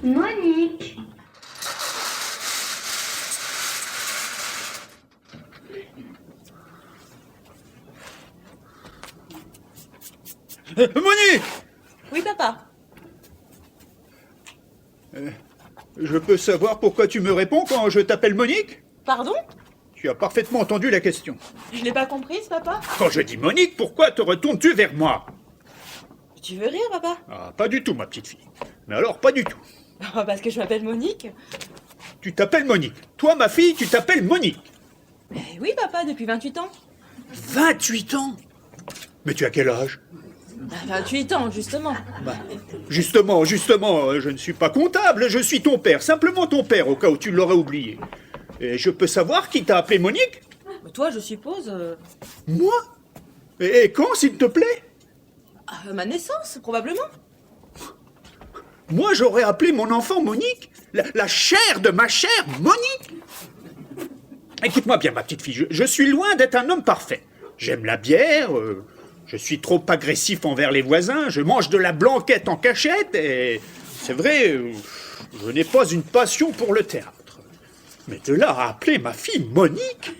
Monique. Monique! Oui, papa. Je peux savoir pourquoi tu me réponds quand je t'appelle Monique? Pardon? Tu as parfaitement entendu la question. Je l'ai pas comprise, papa. Quand je dis Monique, pourquoi te retournes-tu vers moi? Tu veux rire, papa? Ah, pas du tout, ma petite fille. Mais alors, pas du tout. Parce que je m'appelle Monique. Tu t'appelles Monique. Toi, ma fille, tu t'appelles Monique. Oui, papa, depuis 28 ans. 28 ans? Mais tu as quel âge? 28 ans, justement. Justement, je ne suis pas comptable, je suis ton père, simplement ton père, au cas où tu l'aurais oublié. Et je peux savoir qui t'a appelé Monique? Toi, je suppose... Moi? Et quand, s'il te plaît? ma naissance, probablement. Moi, j'aurais appelé mon enfant Monique? La chair de ma chair, Monique? Écoute-moi bien, ma petite fille, je suis loin d'être un homme parfait. J'aime la bière, je suis trop agressif envers les voisins, je mange de la blanquette en cachette, et c'est vrai, je n'ai pas une passion pour le théâtre. Mais de là à appeler ma fille Monique?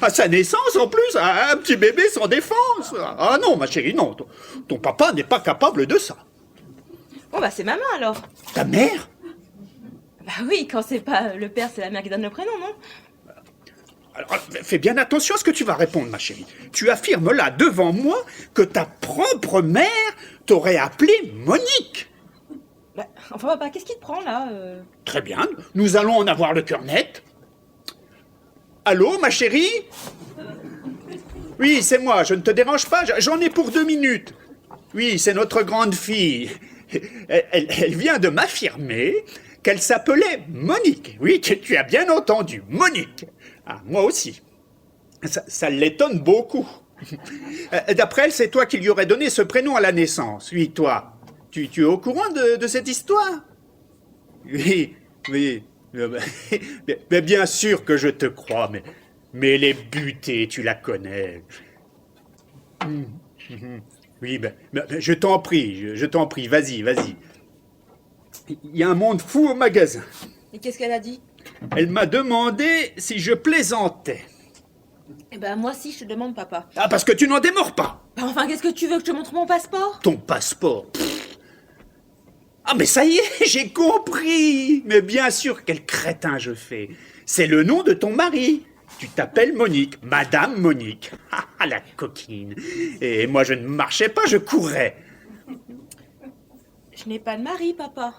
À sa naissance, en plus, un petit bébé sans défense. Ah non, ma chérie, non, ton papa n'est pas capable de ça. Bon, c'est maman, alors. Ta mère? Oui, quand c'est pas le père, c'est la mère qui donne le prénom, non? Alors, fais bien attention à ce que tu vas répondre, ma chérie. Tu affirmes là, devant moi, que ta propre mère t'aurait appelé Monique. Enfin, papa, qu'est-ce qui te prend, là Très bien, nous allons en avoir le cœur net. Allô, ma chérie? Oui, c'est moi, je ne te dérange pas, j'en ai pour 2 minutes. Oui, c'est notre grande fille. Elle vient de m'affirmer qu'elle s'appelait Monique. Oui, tu as bien entendu, Monique. Ah, moi aussi. Ça l'étonne beaucoup. D'après elle, c'est toi qui lui aurais donné ce prénom à la naissance. Oui, toi. Tu es au courant de cette histoire? Oui. Mais bien sûr que je te crois, mais les butées, tu la connais. Oui, je t'en prie, vas-y. Il y a un monde fou au magasin. Et qu'est-ce qu'elle a dit? Elle m'a demandé si je plaisantais. Moi aussi, je te demande, papa. Ah, parce que tu n'en démords pas. Enfin, qu'est-ce que tu veux, que je te montre mon passeport? Ton passeport? Ah, mais ça y est, j'ai compris. Mais bien sûr, quel crétin je fais. C'est le nom de ton mari. Tu t'appelles Monique, Madame Monique. Ah, la coquine. Et moi, je ne marchais pas, je courais. Je n'ai pas de mari, papa.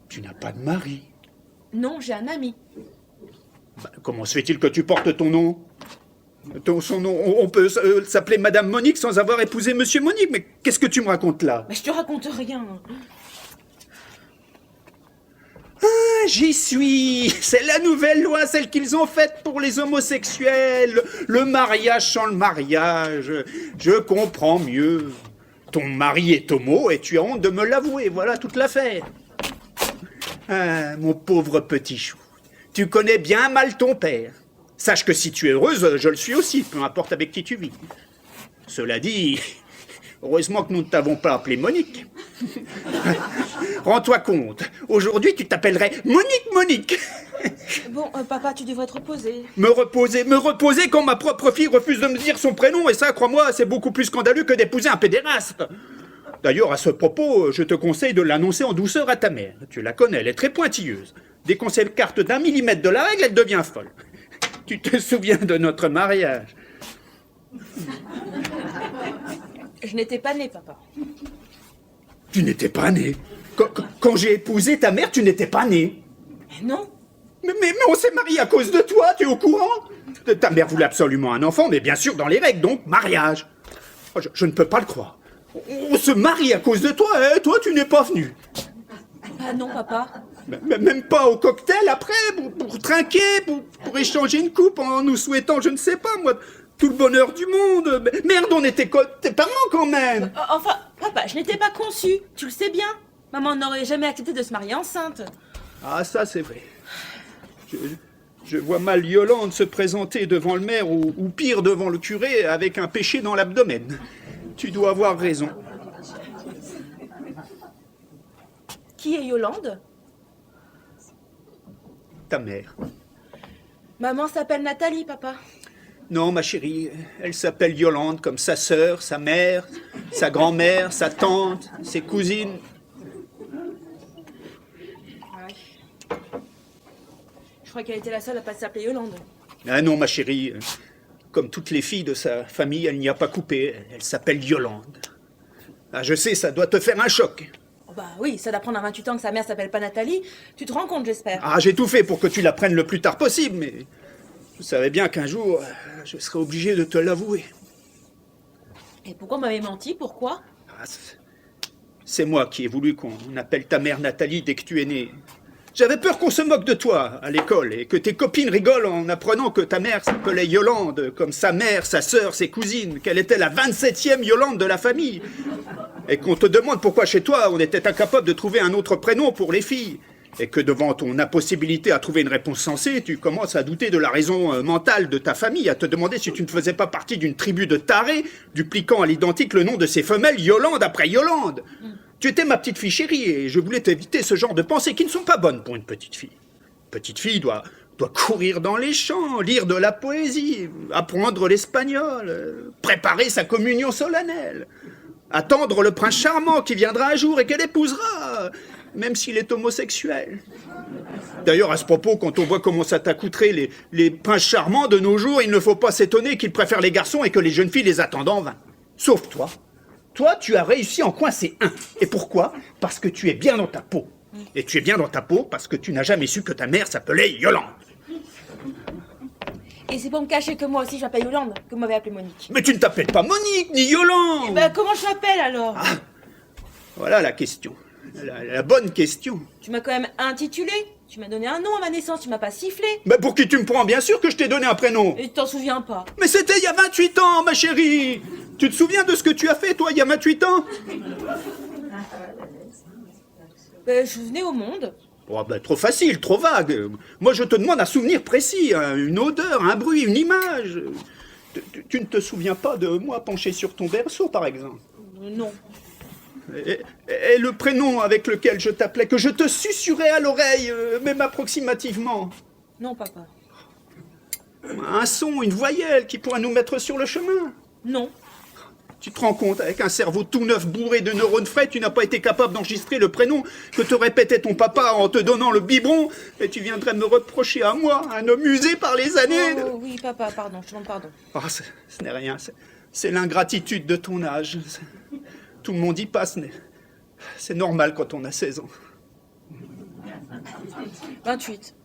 Tu n'as pas de mari? Non, j'ai un ami. Comment se fait-il que tu portes ton nom? Son nom, on peut s'appeler Madame Monique sans avoir épousé Monsieur Monique. Mais qu'est-ce que tu me racontes là? Je te raconte rien. Ah, j'y suis. C'est la nouvelle loi, celle qu'ils ont faite pour les homosexuels. Le mariage sans le mariage. Je comprends mieux. Ton mari est homo et tu as honte de me l'avouer. Voilà toute l'affaire. Ah, mon pauvre petit chou. Tu connais bien mal ton père. Sache que si tu es heureuse, je le suis aussi, peu importe avec qui tu vis. Cela dit, heureusement que nous ne t'avons pas appelé Monique. Rends-toi compte, aujourd'hui tu t'appellerais Monique. Bon, papa, tu devrais te reposer. Me reposer quand ma propre fille refuse de me dire son prénom, et ça, crois-moi, c'est beaucoup plus scandaleux que d'épouser un pédéraste. D'ailleurs, à ce propos, je te conseille de l'annoncer en douceur à ta mère. Tu la connais, elle est très pointilleuse. Dès qu'on s'écarte d'1 millimètre de la règle, elle devient folle. Tu te souviens de notre mariage? Je n'étais pas née, papa. Tu n'étais pas né. Quand j'ai épousé ta mère, tu n'étais pas né. Mais non. Mais on s'est mariés à cause de toi, tu es au courant? Ta mère voulait absolument un enfant, mais bien sûr dans les règles, donc mariage. Oh, je ne peux pas le croire. On se marie à cause de toi, et toi tu n'es pas venu. Ah non, papa. Même pas au cocktail après, pour trinquer, pour échanger une coupe en nous souhaitant, je ne sais pas moi, tout le bonheur du monde. Merde, on était tes parents quand même. Enfin, papa, je n'étais pas conçue, tu le sais bien. Maman n'aurait jamais accepté de se marier enceinte. Ah, ça c'est vrai. Je vois mal Yolande se présenter devant le maire ou pire devant le curé avec un péché dans l'abdomen. Tu dois avoir raison. Qui est Yolande? Ta mère. Maman s'appelle Nathalie, papa. Non, ma chérie, elle s'appelle Yolande, comme sa sœur, sa mère, sa grand-mère, sa tante, ses cousines. Je crois qu'elle était la seule à pas s'appeler Yolande. Ah non, ma chérie, comme toutes les filles de sa famille, elle n'y a pas coupé. Elle s'appelle Yolande. Ah, je sais, ça doit te faire un choc. Oh bah oui, ça d'apprendre à 28 ans que sa mère s'appelle pas Nathalie. Tu te rends compte, j'espère. Ah, j'ai tout fait pour que tu l'apprennes le plus tard possible, mais je savais bien qu'un jour, je serais obligé de te l'avouer. Et pourquoi on m'avait menti? Pourquoi? Ah, c'est moi qui ai voulu qu'on appelle ta mère Nathalie dès que tu es née. J'avais peur qu'on se moque de toi à l'école et que tes copines rigolent en apprenant que ta mère s'appelait Yolande, comme sa mère, sa sœur, ses cousines, qu'elle était la 27e Yolande de la famille. Et qu'on te demande pourquoi chez toi on était incapable de trouver un autre prénom pour les filles. Et que devant ton impossibilité à trouver une réponse sensée, tu commences à douter de la raison mentale de ta famille, à te demander si tu ne faisais pas partie d'une tribu de tarés, dupliquant à l'identique le nom de ces femelles Yolande après Yolande. Tu étais ma petite fille chérie et je voulais t'éviter ce genre de pensées qui ne sont pas bonnes pour une petite fille. Une petite fille doit courir dans les champs, lire de la poésie, apprendre l'espagnol, préparer sa communion solennelle, attendre le prince charmant qui viendra un jour et qu'elle épousera, même s'il est homosexuel. D'ailleurs, à ce propos, quand on voit comment ça t'a coûté les princes charmants de nos jours, il ne faut pas s'étonner qu'ils préfèrent les garçons et que les jeunes filles les attendent en vain. Sauf toi. Toi, tu as réussi à en coincer un. Et pourquoi? Parce que tu es bien dans ta peau. Et tu es bien dans ta peau parce que tu n'as jamais su que ta mère s'appelait Yolande. Et c'est pour me cacher que moi aussi je m'appelle Yolande, que vous m'avez appelée Monique. Mais tu ne t'appelles pas Monique, ni Yolande. Bah comment je m'appelle alors? Voilà la question. La bonne question. Tu m'as quand même intitulé. Tu m'as donné un nom à ma naissance, tu m'as pas sifflé. Mais pour qui tu me prends? Bien sûr que je t'ai donné un prénom. Et tu t'en souviens pas. Mais c'était il y a 28 ans, ma chérie. Tu te souviens de ce que tu as fait, toi, il y a 28 ans? Je venais au monde. Oh, trop facile, trop vague. Moi, je te demande un souvenir précis, une odeur, un bruit, une image. Tu ne te souviens pas de moi penché sur ton berceau, par exemple? Non. Et le prénom avec lequel je t'appelais, que je te susurrais à l'oreille, même approximativement? Non, papa. Un son, une voyelle qui pourrait nous mettre sur le chemin? Non. Tu te rends compte, avec un cerveau tout neuf bourré de neurones frais, tu n'as pas été capable d'enregistrer le prénom que te répétait ton papa en te donnant le biberon, et tu viendrais me reprocher à moi, un homme usé par les années. Oh, oui, papa, pardon, je te demande pardon. Oh, ce n'est rien, c'est l'ingratitude de ton âge. Tout le monde y passe, c'est normal quand on a 16 ans. 28.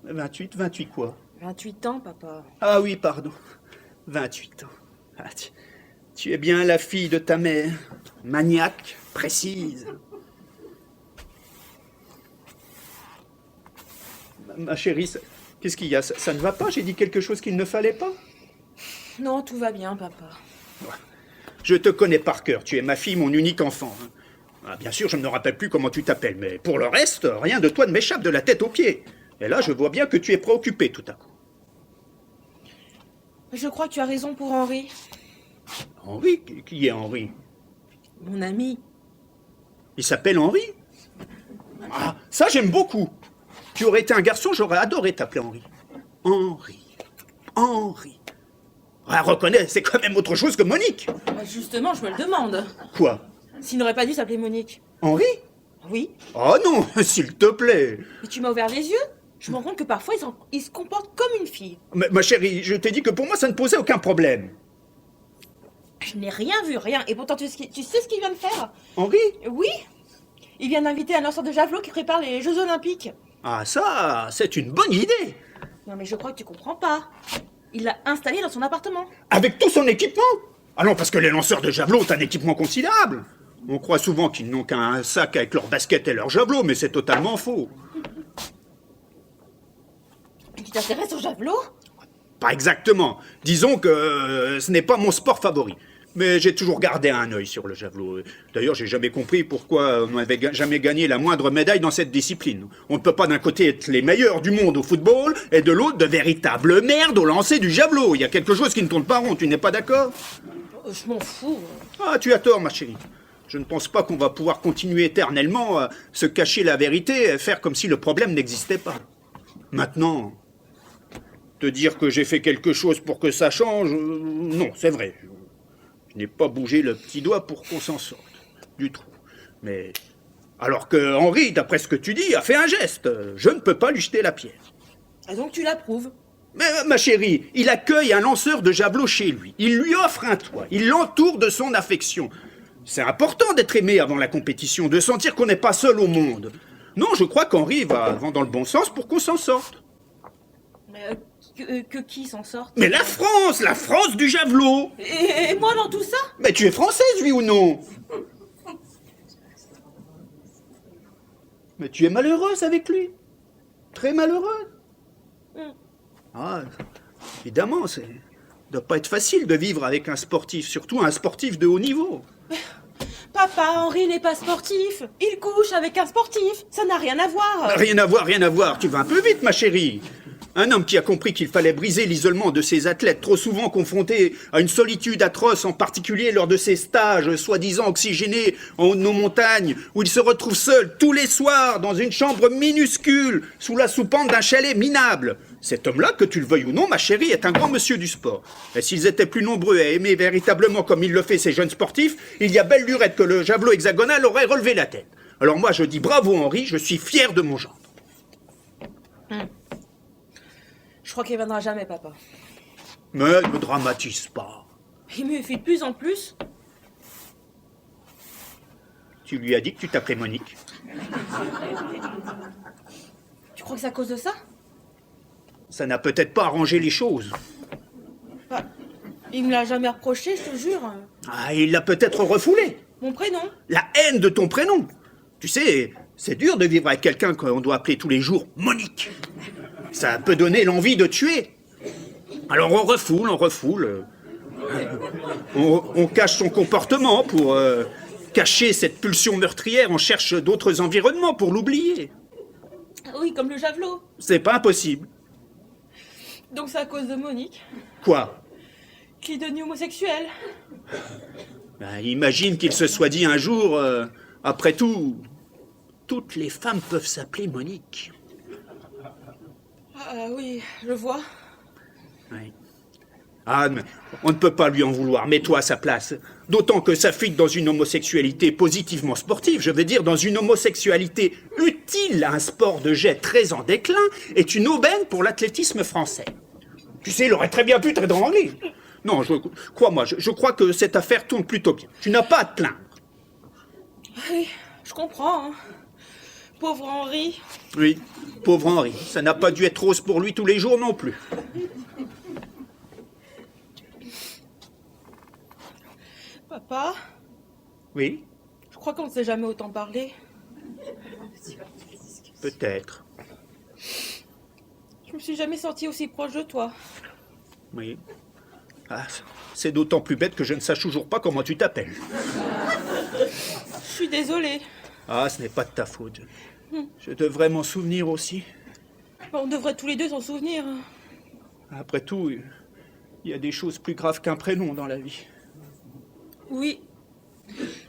28 quoi? 28 ans, papa. Ah oui, pardon. 28 ans. Ah, tu es bien la fille de ta mère. Maniaque, précise. Ma chérie, qu'est-ce qu'il y a? Ça ne va pas? J'ai dit quelque chose qu'il ne fallait pas? Non, tout va bien, papa. Je te connais par cœur. Tu es ma fille, mon unique enfant. Ah, bien sûr, je ne me rappelle plus comment tu t'appelles, mais pour le reste, rien de toi ne m'échappe de la tête aux pieds. Et là, je vois bien que tu es préoccupé tout à coup. Je crois que tu as raison pour Henri. Henri? Qui est Henri? Mon ami. Il s'appelle Henri? Ah, ça j'aime beaucoup. Tu aurais été un garçon, j'aurais adoré t'appeler Henri. Henri. Ah, reconnais, c'est quand même autre chose que Monique. Justement, je me le demande. Quoi? S'il n'aurait pas dû s'appeler Monique. Henri? Oui. Oh non, s'il te plaît. Mais tu m'as ouvert les yeux. Je me rends compte que parfois, il se comporte comme une fille. Mais, ma chérie, je t'ai dit que pour moi, ça ne posait aucun problème. Je n'ai rien vu, rien. Et pourtant, tu sais ce qu'il vient de faire? Henri? Oui. Il vient d'inviter un lanceur de javelot qui prépare les Jeux Olympiques. Ah ça, c'est une bonne idée. Non mais je crois que tu comprends pas. Il l'a installé dans son appartement. Avec tout son équipement? Ah non, parce que les lanceurs de javelot ont un équipement considérable. On croit souvent qu'ils n'ont qu'un sac avec leurs baskets et leurs javelots, mais c'est totalement faux. Tu t'intéresses au javelot? Pas exactement. Disons que ce n'est pas mon sport favori. Mais j'ai toujours gardé un œil sur le javelot. D'ailleurs, j'ai jamais compris pourquoi on n'avait jamais gagné la moindre médaille dans cette discipline. On ne peut pas d'un côté être les meilleurs du monde au football, et de l'autre de véritables merdes au lancer du javelot. Il y a quelque chose qui ne tourne pas rond, tu n'es pas d'accord? Je m'en fous. Ah, tu as tort, ma chérie. Je ne pense pas qu'on va pouvoir continuer éternellement à se cacher la vérité et faire comme si le problème n'existait pas. Maintenant, te dire que j'ai fait quelque chose pour que ça change, non, c'est vrai. Je n'ai pas bougé le petit doigt pour qu'on s'en sorte, du tout. Mais alors que Henri, d'après ce que tu dis, a fait un geste, je ne peux pas lui jeter la pierre. Et donc tu l'approuves? Mais ma chérie, il accueille un lanceur de javelot chez lui. Il lui offre un toit. Il l'entoure de son affection. C'est important d'être aimé avant la compétition, de sentir qu'on n'est pas seul au monde. Non, je crois qu'Henri va dans le bon sens pour qu'on s'en sorte. Mais que qui s'en sorte? Mais la France du javelot. Et moi dans tout ça? Mais tu es française, oui ou non? Mais tu es malheureuse avec lui. Très malheureuse. Ah, évidemment, ça doit pas être facile de vivre avec un sportif, surtout un sportif de haut niveau. Papa, Henri n'est pas sportif. Il couche avec un sportif. Ça n'a rien à voir. Rien à voir. Tu vas un peu vite, ma chérie. Un homme qui a compris qu'il fallait briser l'isolement de ses athlètes, trop souvent confrontés à une solitude atroce, en particulier lors de ses stages soi-disant oxygénés en haut de nos montagnes, où il se retrouve seul tous les soirs dans une chambre minuscule, sous la soupente d'un chalet minable. Cet homme-là, que tu le veuilles ou non, ma chérie, est un grand monsieur du sport. Et s'ils étaient plus nombreux à aimer véritablement comme il le fait ces jeunes sportifs, il y a belle lurette que le javelot hexagonal aurait relevé la tête. Alors moi, je dis bravo Henri, je suis fier de mon gendre. Je crois qu'il viendra jamais, papa. Mais ne dramatise pas. Il me fuit de plus en plus. Tu lui as dit que tu t'appelais Monique. Tu crois que c'est à cause de ça? Ça n'a peut-être pas arrangé les choses. Bah, il me l'a jamais reproché, je te jure. Ah, il l'a peut-être refoulé. Mon prénom? La haine de ton prénom. Tu sais, c'est dur de vivre avec quelqu'un qu'on doit appeler tous les jours Monique. Ça peut donner l'envie de tuer. Alors on refoule. On cache son comportement pour cacher cette pulsion meurtrière. On cherche d'autres environnements pour l'oublier. Oui, comme le javelot. C'est pas impossible. Donc c'est à cause de Monique Quoi? qu'il est devenu homosexuel. Ben, imagine qu'il se soit dit un jour, après tout, toutes les femmes peuvent s'appeler Monique. Ah oui, je vois. Oui. Ah, mais on ne peut pas lui en vouloir, mets-toi à sa place. D'autant que sa fuite dans une homosexualité positivement sportive, je veux dire dans une homosexualité utile à un sport de jet très en déclin, est une aubaine pour l'athlétisme français. Tu sais, il aurait très bien pu t'étrangler. Non, crois-moi, je crois que cette affaire tourne plutôt bien. Tu n'as pas à te plaindre. Oui, je comprends. Hein. Pauvre Henri. Oui, pauvre Henri. Ça n'a pas dû être rose pour lui tous les jours non plus. Papa, Oui, je crois qu'on ne s'est jamais autant parlé. peut-être. Je me suis jamais sentie aussi proche de toi. Oui. Ah, c'est d'autant plus bête que je ne sache toujours pas comment tu t'appelles. Je suis désolée. Ah, ce n'est pas de ta faute. Je devrais m'en souvenir aussi. On devrait tous les deux s'en souvenir. Après tout, il y a des choses plus graves qu'un prénom dans la vie. Oui.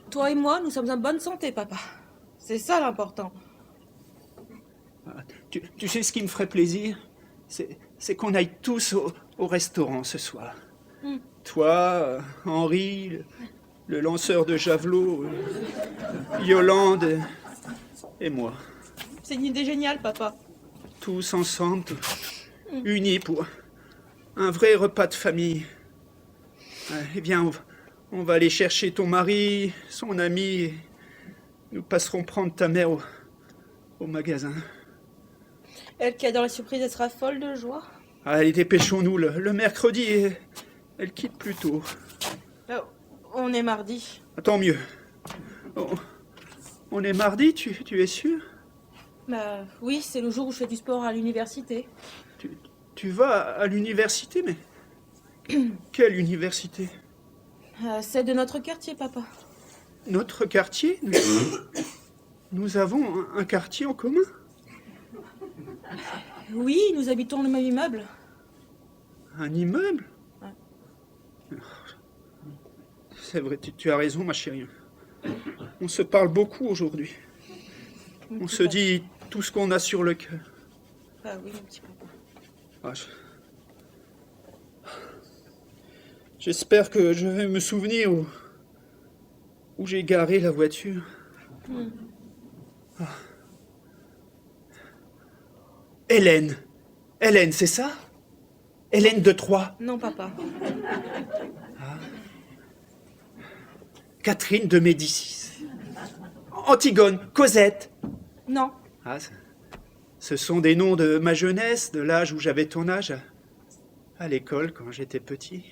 Toi et moi, nous sommes en bonne santé, papa. C'est ça l'important. Ah, tu sais ce qui me ferait plaisir? C'est qu'on aille tous au restaurant ce soir. Toi, Henri, le lanceur de javelot, Yolande et moi. C'est une idée géniale, papa. Tous ensemble, unis pour un vrai repas de famille. Eh bien, on va aller chercher ton mari, son ami, et nous passerons prendre ta mère au magasin. Elle qui adore les surprises, elle sera folle de joie. Allez, dépêchons-nous, le mercredi, elle quitte plus tôt. On est mardi. Tant mieux. On est mardi, tu es sûr? Bah oui, c'est le jour où je fais du sport à l'université. Tu vas à l'université, mais... Quelle université? Celle de notre quartier, papa. Notre quartier? Nous avons un quartier en commun? Oui, nous habitons le même immeuble. Un immeuble? Ouais. C'est vrai, tu as raison, ma chérie. On se parle beaucoup aujourd'hui. Mon On petit se papa. dit tout ce qu'on a sur le cœur. Ah oui, mon petit papa. Ah, J'espère que je vais me souvenir où j'ai garé la voiture. Ah. Hélène. Hélène, c'est ça? Hélène de Troyes. Non, papa. Catherine de Médicis. Antigone, Cosette. Non. Ah, ce sont des noms de ma jeunesse, de l'âge où j'avais ton âge, à l'école quand j'étais petit.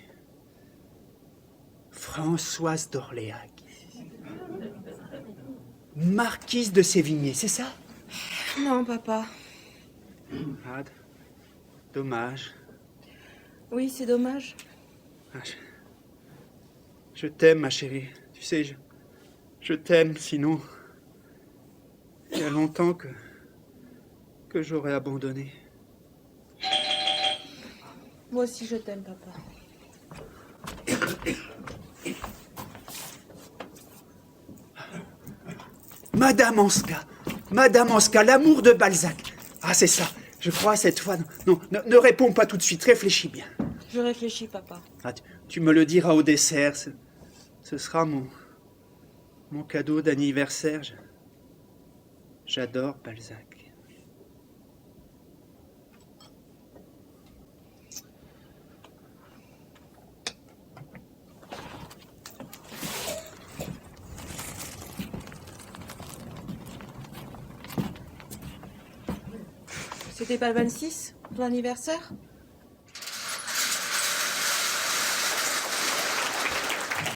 Françoise d'Orléac. Marquise de Sévigné, c'est ça? Non, papa. Ah, dommage. Oui, c'est dommage. Ah, je t'aime, ma chérie. Tu sais, je t'aime, sinon... Il y a longtemps que j'aurais abandonné. Moi aussi, je t'aime, papa. Madame Anska, l'amour de Balzac. Ah, c'est ça. Je crois cette fois. Non, ne réponds pas tout de suite. Réfléchis bien. Je réfléchis, papa. Ah, tu me le diras au dessert. Ce sera mon cadeau d'anniversaire. J'adore Balzac. C'était pas le 26, ton anniversaire?